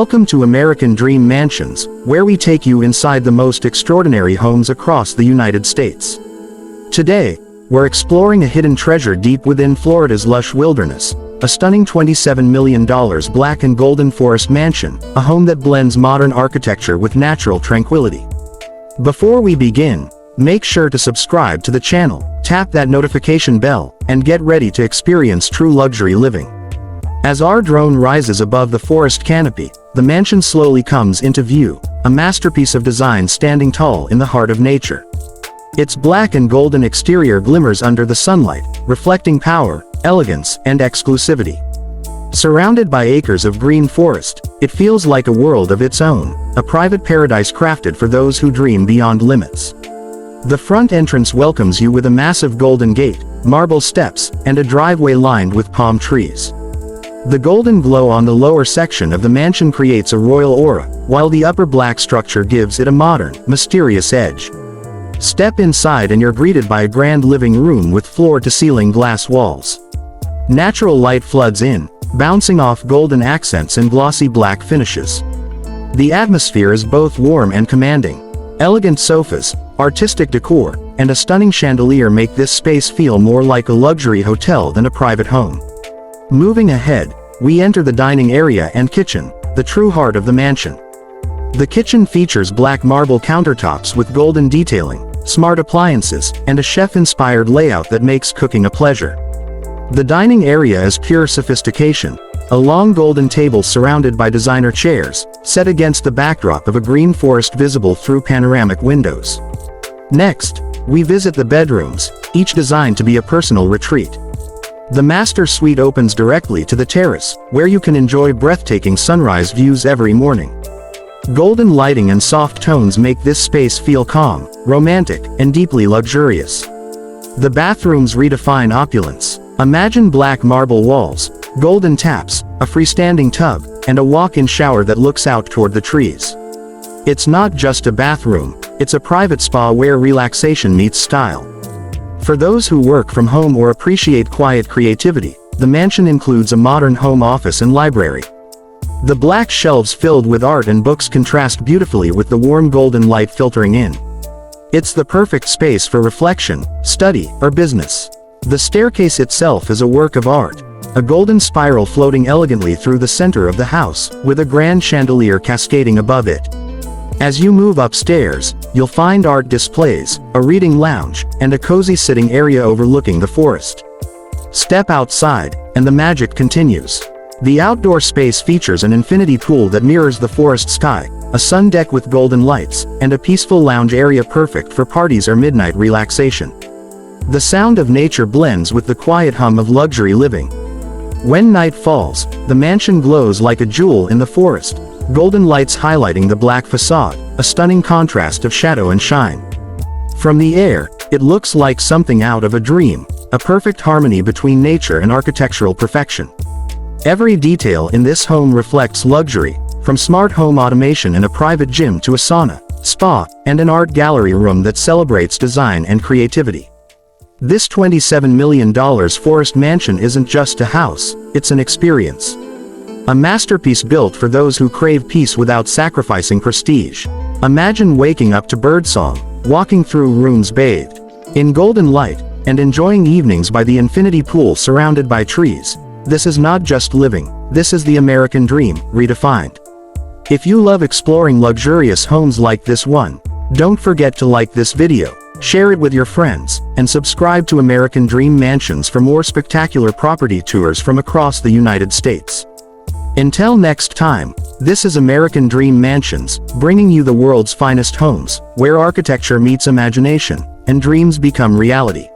Welcome to American Dream Mansions, where we take you inside the most extraordinary homes across the United States. Today, we're exploring a hidden treasure deep within Florida's lush wilderness, a stunning $27 million black and golden forest mansion, a home that blends modern architecture with natural tranquility. Before we begin, make sure to subscribe to the channel, tap that notification bell, and get ready to experience true luxury living. As our drone rises above the forest canopy, the mansion slowly comes into view, a masterpiece of design standing tall in the heart of nature. Its black and golden exterior glimmers under the sunlight, reflecting power, elegance, and exclusivity. Surrounded by acres of green forest, it feels like a world of its own, a private paradise crafted for those who dream beyond limits. The front entrance welcomes you with a massive golden gate, marble steps, and a driveway lined with palm trees. The golden glow on the lower section of the mansion creates a royal aura, while the upper black structure gives it a modern, mysterious edge. Step inside and you're greeted by a grand living room with floor-to-ceiling glass walls. Natural light floods in, bouncing off golden accents and glossy black finishes. The atmosphere is both warm and commanding. Elegant sofas, artistic decor, and a stunning chandelier make this space feel more like a luxury hotel than a private home. Moving ahead, we enter the dining area and kitchen, the true heart of the mansion. The kitchen features black marble countertops with golden detailing, smart appliances, and a chef-inspired layout that makes cooking a pleasure. The dining area is pure sophistication, a long golden table surrounded by designer chairs, set against the backdrop of a green forest visible through panoramic windows. Next, we visit the bedrooms, each designed to be a personal retreat. The master suite opens directly to the terrace, where you can enjoy breathtaking sunrise views every morning. Golden lighting and soft tones make this space feel calm, romantic, and deeply luxurious. The bathrooms redefine opulence. Imagine black marble walls, golden taps, a freestanding tub, and a walk-in shower that looks out toward the trees. It's not just a bathroom, it's a private spa where relaxation meets style. For those who work from home or appreciate quiet creativity, the mansion includes a modern home office and library. The black shelves filled with art and books contrast beautifully with the warm golden light filtering in. It's the perfect space for reflection, study, or business. The staircase itself is a work of art, a golden spiral floating elegantly through the center of the house, with a grand chandelier cascading above it. As you move upstairs, you'll find art displays, a reading lounge, and a cozy sitting area overlooking the forest. Step outside, and the magic continues. The outdoor space features an infinity pool that mirrors the forest sky, a sun deck with golden lights, and a peaceful lounge area perfect for parties or midnight relaxation. The sound of nature blends with the quiet hum of luxury living. When night falls, the mansion glows like a jewel in the forest, golden lights highlighting the black facade, a stunning contrast of shadow and shine. From the air, it looks like something out of a dream, a perfect harmony between nature and architectural perfection. Every detail in this home reflects luxury, from smart home automation and a private gym to a sauna, spa, and an art gallery room that celebrates design and creativity. This $27 million forest mansion isn't just a house, it's an experience. A masterpiece built for those who crave peace without sacrificing prestige. Imagine waking up to birdsong, walking through rooms bathed in golden light, and enjoying evenings by the infinity pool surrounded by trees. This is not just living, this is the American dream, redefined. If you love exploring luxurious homes like this one, don't forget to like this video, share it with your friends, and subscribe to American Dream Mansions for more spectacular property tours from across the United States. Until next time, this is American Dream Mansions, bringing you the world's finest homes, where architecture meets imagination, and dreams become reality.